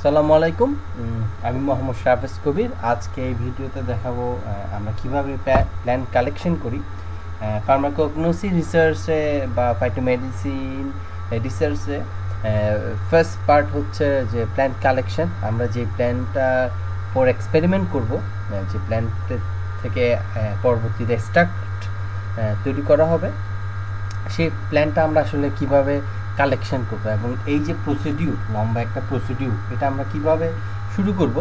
আসসালামু আলাইকুম। আমি মোহাম্মদ শাহবাজ কবির। আজকে এই ভিডিওতে দেখাবো আমরা কিভাবে প্ল্যান্ট কালেকশন করি ফার্মাকোগনোসি রিসার্চে বা ফাইটোমেডিসিন রিসার্চে। ফার্স্ট পার্ট হচ্ছে যে প্ল্যান্ট কালেকশন। আমরা যে প্ল্যান্টটা পর এক্সপেরিমেন্ট করব, যে প্ল্যান্ট থেকে পরবর্তীতে এক্সট্রাক্ট তৈরি করা হবে, সেই প্ল্যানটা আমরা আসলে কিভাবে কালেকশন করব এবং এই যে প্রসিডিউর, লম্বা একটা প্রসিডিউর, এটা আমরা কিভাবে শুরু করব।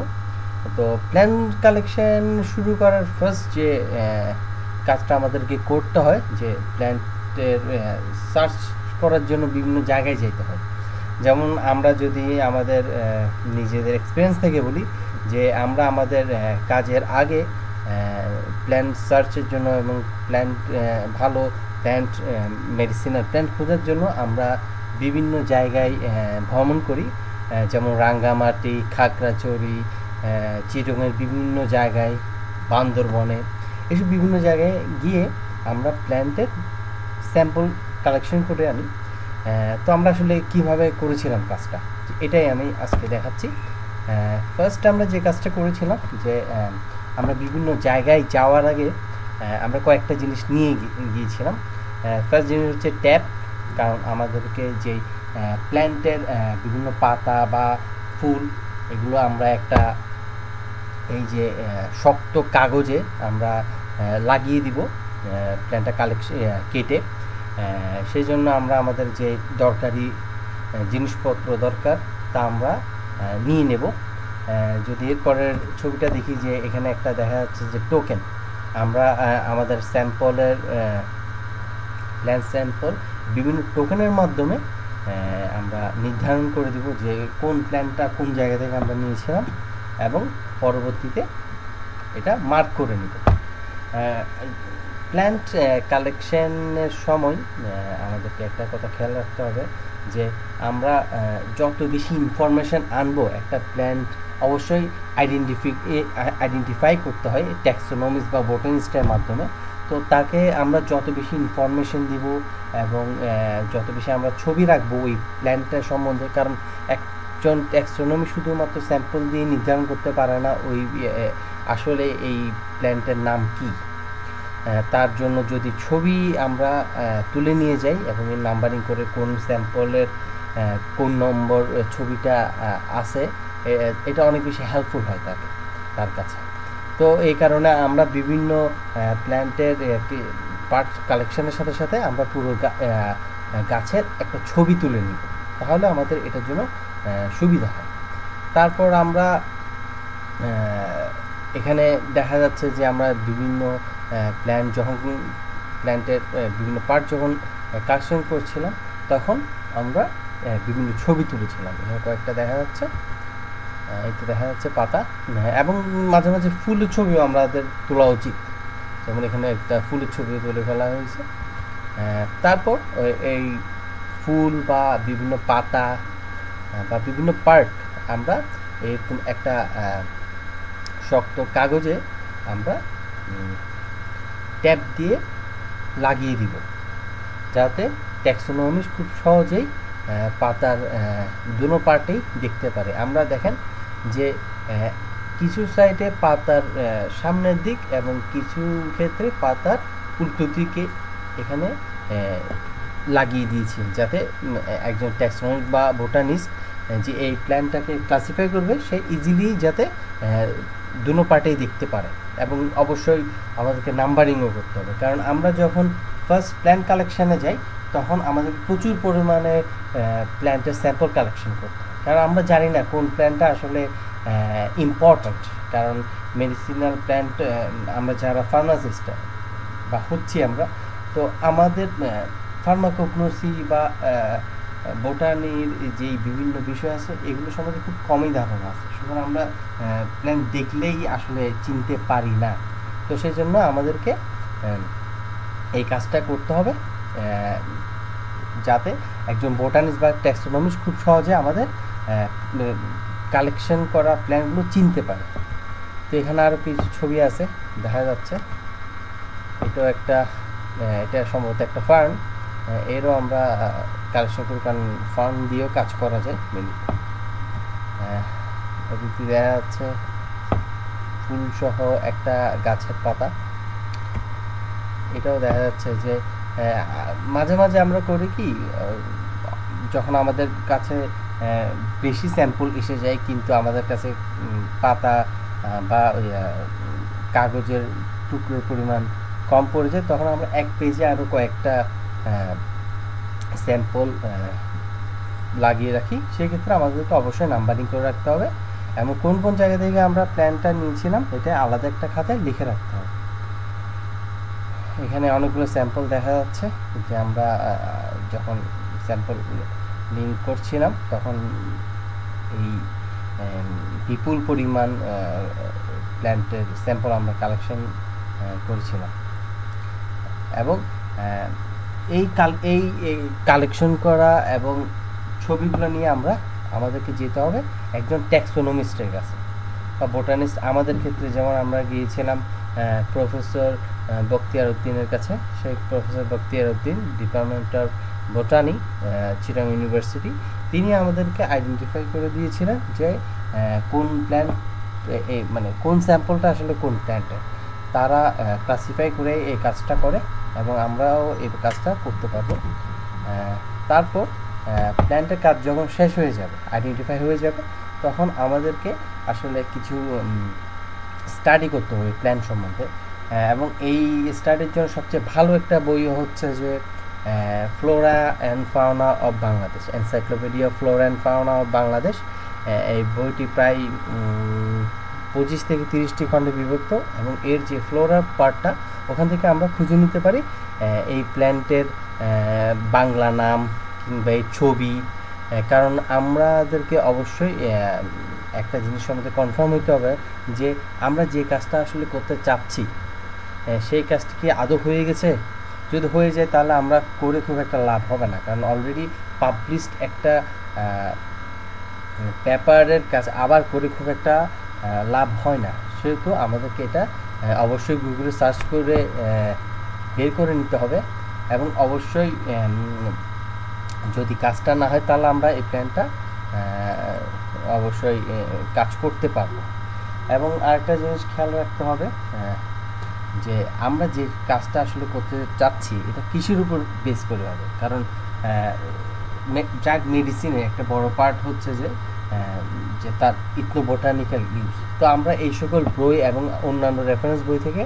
তো প্ল্যান কালেকশন শুরু করার ফার্স্ট যে কাজটা আমাদেরকে করতে হয়, যে প্ল্যান্টের সার্চ করার জন্য বিভিন্ন জায়গায় যেতে হয়। যেমন আমরা যদি আমাদের নিজেদের এক্সপিরিয়েন্স থেকে বলি, যে আমরা আমাদের কাজের আগে প্ল্যান্ট সার্চের জন্য এবং প্ল্যান্ট ভালো প্ল্যান্ট মেডিসিনাল প্ল্যান্ট খোঁজার জন্য আমরা বিভিন্ন জায়গায় ভ্রমণ করি। যেমন রাঙ্গামাটি, খাগড়াছড়ি, চিটাগংয়ের বিভিন্ন জায়গায়, বান্দরবনে, এসব বিভিন্ন জায়গায় গিয়ে আমরা প্ল্যান্টের স্যাম্পল কালেকশন করে আনি। তো আমরা আসলে কিভাবে করেছিলাম কাজটা, এটাই আমি আজকে দেখাচ্ছি। ফার্স্ট আমরা যে কাজটা করেছিলাম, যে আমরা বিভিন্ন জায়গায় যাওয়ার আগে আমরা কয়েকটা জিনিস নিয়ে গিয়েছিলাম। ফার্স্ট জিনিস হচ্ছে ট্যাপ, কারণ আমাদেরকে যেই প্ল্যান্টের বিভিন্ন পাতা বা ফুল, এগুলো আমরা একটা এই যে শক্ত কাগজে আমরা লাগিয়ে দিব প্ল্যান্টটা কালেকশন কেটে। সেই জন্য আমরা আমাদের যে দরকারি জিনিসপত্র দরকার তা আমরা নিয়ে নেব। যদি এরপরের ছবিটা দেখি, যে এখানে একটা দেখা যাচ্ছে যে টোকেন, আমরা আমাদের স্যাম্পলের প্ল্যান্ট স্যাম্পল বিভিন্ন টোকেনের মাধ্যমে আমরা নির্ধারণ করে দিব যে কোন প্ল্যান্টটা কোন জায়গা থেকে আমরা নিয়েছিলাম, এবং পরবর্তীতে এটা মার্ক করে নিব। প্ল্যান্ট কালেকশনের সময় আমাদেরকে একটা কথা খেয়াল রাখতে হবে, যে আমরা যত বেশি ইনফরমেশান আনবো, একটা প্ল্যান্ট অবশ্যই আইডেন্টিফাই করতে হয় ট্যাক্সোনমিস্ট বা বোটানিস্টের মাধ্যমে। তো তাকে আমরা যত বেশি ইনফরমেশন দিব এবং যত বেশি আমরা ছবি রাখবো ওই প্ল্যান্টটার সম্বন্ধে, কারণ একজন ট্যাক্সোনমি শুধুমাত্র স্যাম্পল দিয়ে নির্ধারণ করতে পারে না ওই আসলে এই প্ল্যান্টের নাম কি। তার জন্য যদি ছবি আমরা তুলে নিয়ে যাই এবং এর নাম্বারিং করে কোন স্যাম্পলের কোন নম্বর ছবিটা আছে, এটা অনেক বেশি হেল্পফুল হয় তার কাছে। তো এই কারণে আমরা বিভিন্ন প্ল্যান্টের পার্ট কালেকশনের সাথে সাথে আমরা পুরো গাছের একটা ছবি তুলে নিব, তাহলে আমাদের এটার জন্য সুবিধা হয়। তারপর আমরা এখানে দেখা যাচ্ছে যে আমরা বিভিন্ন প্ল্যান্টের বিভিন্ন পার্ট যখন কালেকশন করছিলাম, তখন আমরা বিভিন্ন ছবি তুলেছিলাম। এখানে কয়েকটা দেখা যাচ্ছে, এটা দেখা যাচ্ছে পাতা, এবং মাঝে মাঝে ফুলের ছবিও আমাদের তোলা উচিত। যেমন এখানে একটা ফুলের ছবি তুলে ফেলা হয়েছে। তারপর এই ফুল বা বিভিন্ন পাতা বা বিভিন্ন পার্ট আমরা এরকম একটা শক্ত কাগজে আমরা ট্যাপ দিয়ে লাগিয়ে দিব, যাতে ট্যাক্সোনমিস্ট খুব সহজেই পাতার দুনো পার্টেই দেখতে পারে। আমরা দেখেন যে কিছু সাইডে পাতার সামনের দিক এবং কিছু ক্ষেত্রে পাতার উল্টো দিকে এখানে লাগিয়ে দিয়েছি, যাতে একজন ট্যাক্সোনমিস্ট বা বোটানিস্ট যে এই প্ল্যান্টটাকে ক্লাসিফাই করবে, সে ইজিলি যাতে দুনো পার্টেই দেখতে পারে। এবং অবশ্যই আমাদেরকে নাম্বারিংও করতে হবে, কারণ আমরা যখন ফার্স্ট প্ল্যান্ট কালেকশানে যাই, তখন আমাদের প্রচুর পরিমাণে প্ল্যান্টের স্যাম্পল কালেকশন করতে হয়, কারণ আমরা জানি না কোন প্ল্যান্টটা আসলে ইম্পর্ট্যান্ট। কারণ মেডিসিনাল প্ল্যান্ট আমরা যারা ফার্মাসিস্ট বা হচ্ছি আমরা, তো আমাদের ফার্মাকোগনোসি বা বোটানির যেই বিভিন্ন বিষয় আছে, এগুলো সম্বন্ধে খুব কমই ধারণা আছে। সুতরাং আমরা প্ল্যান্ট দেখলেই আসলে চিনতে পারি না। তো সেই জন্য আমাদেরকে এই কাজটা করতে হবে, যাতে একজন বোটানিস্ট বা ট্যাক্সোনমিস্ট খুব সহজে আমাদের কালেকশন করা প্ল্যান্টগুলো চিনতে পারে। তো এখানে আরও কিছু ছবি আছে দেখা যাচ্ছে, এটাও একটা, এটা সম্ভবত একটা ফার্ন, এরও আমরা কালেকশন করি, কারণ ফার্ন দিয়েও কাজ করা যায় মেনলি। এদিকে দেখা যাচ্ছে ফুল সহ একটা গাছের পাতা। এটাও দেখা যাচ্ছে যে মাঝে মাঝে আমরা করি কি, যখন আমাদের কাছে বেশি স্যাম্পল এসে যায় কিন্তু আমাদের কাছে পাতা বা কাগজের টুকরোর পরিমাণ কম পড়ে যায়, তখন আমরা এক পেজে আরও কয়েকটা স্যাম্পল লাগিয়ে রাখি। সেক্ষেত্রে আমাদেরকে অবশ্যই নাম্বারিং করে রাখতে হবে এবং কোন কোন জায়গা থেকে আমরা প্ল্যানটা নিয়েছিলাম এটা আলাদা একটা খাতায় লিখে রাখতে হবে। এখানে অনেকগুলো স্যাম্পল দেখা যাচ্ছে যে আমরা যখন স্যাম্পল লিঙ্ক করছিলাম তখন এই বিপুল পরিমাণ প্ল্যান্টের স্যাম্পল আমরা কালেকশন করেছিলাম। এবং এই কালেকশন করা এবং ছবিগুলো নিয়ে আমাদেরকে যেতে হবে একজন ট্যাক্সোনমিস্টের কাছে বা বোটানিস্ট। আমাদের ক্ষেত্রে যেমন আমরা গিয়েছিলাম প্রফেসর বখতিয়ার উদ্দিনের কাছে। সেই professor Bakhtiar Uddin, department of botany, Chittagong university, তিনি আমাদেরকে আইডেন্টিফাই করে দিয়েছিলেন যে কোন প্ল্যান্ট, মানে কোন স্যাম্পলটা আসলে কোন প্ল্যান্টের। তারা ক্লাসিফাই করে এই কাজটা করে এবং আমরাও এই কাজটা করতে পারবো। তারপর প্ল্যান্টের কাজ যখন শেষ হয়ে যাবে, আইডেন্টিফাই হয়ে যাবে, তখন আমাদেরকে আসলে কিছু স্টাডি করতে হবে প্ল্যান্ট সম্বন্ধে। এবং এই স্টাডির জন্য সবচেয়ে ভালো একটা বই হচ্ছে যে flora and fauna of Bangladesh, encyclopedia of flora and fauna of Bangladesh. এই বইটি প্রায় 25 থেকে 30টি খণ্ডে বিভক্ত এবং এর যে ফ্লোরা পার্টটা ওখান থেকে আমরা খুঁজে নিতে পারি এই প্ল্যান্টের বাংলা নাম কিংবা এই ছবি। কারণ আমাদেরকে অবশ্যই একটা জিনিস সম্বন্ধে কনফার্ম হইতে হবে যে আমরা যে কাজটা আসলে করতে চাচ্ছি সেই কাজটি কি আদৌ হয়ে গেছে। যদি হয়ে যায় তাহলে আমরা করে খুব একটা লাভ হবে না, কারণ অলরেডি পাবলিশড একটা পেপারের কাজ আবার করে খুব একটা লাভ হয় না। সেহেতু আমাদেরকে এটা অবশ্যই গুগলে সার্চ করে বের করে নিতে হবে এবং অবশ্যই যদি কাজটা না হয় তাহলে আমরা এই প্ল্যানটা অবশ্যই কাজ করতে পারবো। এবং আরেকটা জিনিস খেয়াল রাখতে হবে যে আমরা যে কাজটা আসলে করতে চাচ্ছি এটা কিসের উপর বেস করে হবে। কারণ ড্রাগ মেডিসিনের একটা বড় পার্ট হচ্ছে যে তার ইথনোবোটানিক্যাল ইউজ। তো আমরা এই সকল বই এবং অন্যান্য রেফারেন্স বই থেকে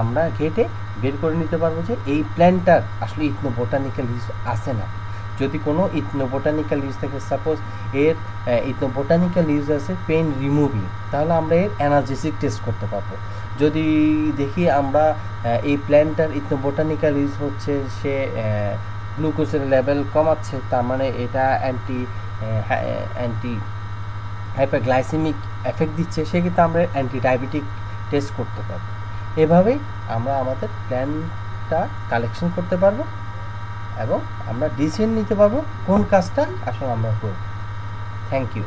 আমরা ঘেটে বের করে নিতে পারবো যে এই প্ল্যান্টটার আসলে ইথনোবোটানিক্যাল ইউজ আছে না। যদি কোনো ইথনোবোটানিক্যাল ইউজ থাকে, সাপোজ এর ইথনোবোটানিক্যাল ইউজ আছে পেইন রিমুভিং, তাহলে আমরা এর অ্যানালজেসিক টেস্ট করতে পারবো। যদি দেখি আমরা এই প্ল্যান্টটার ইথনোবোটানিক্যাল ইউজ হচ্ছে সে গ্লুকোজের লেভেল কমাচ্ছে, তার মানে এটা অ্যান্টি হাইপারগ্লাইসেমিক এফেক্ট দিচ্ছে, সেক্ষেত্রে আমরা অ্যান্টি ডায়াবেটিক টেস্ট করতে পারবো। এভাবেই আমরা আমাদের প্ল্যানটা কালেকশন করতে পারবো এবং আমরা ডিসিশন নিতে পারবো কোন কাজটা আসলে আমরা করব। Thank you.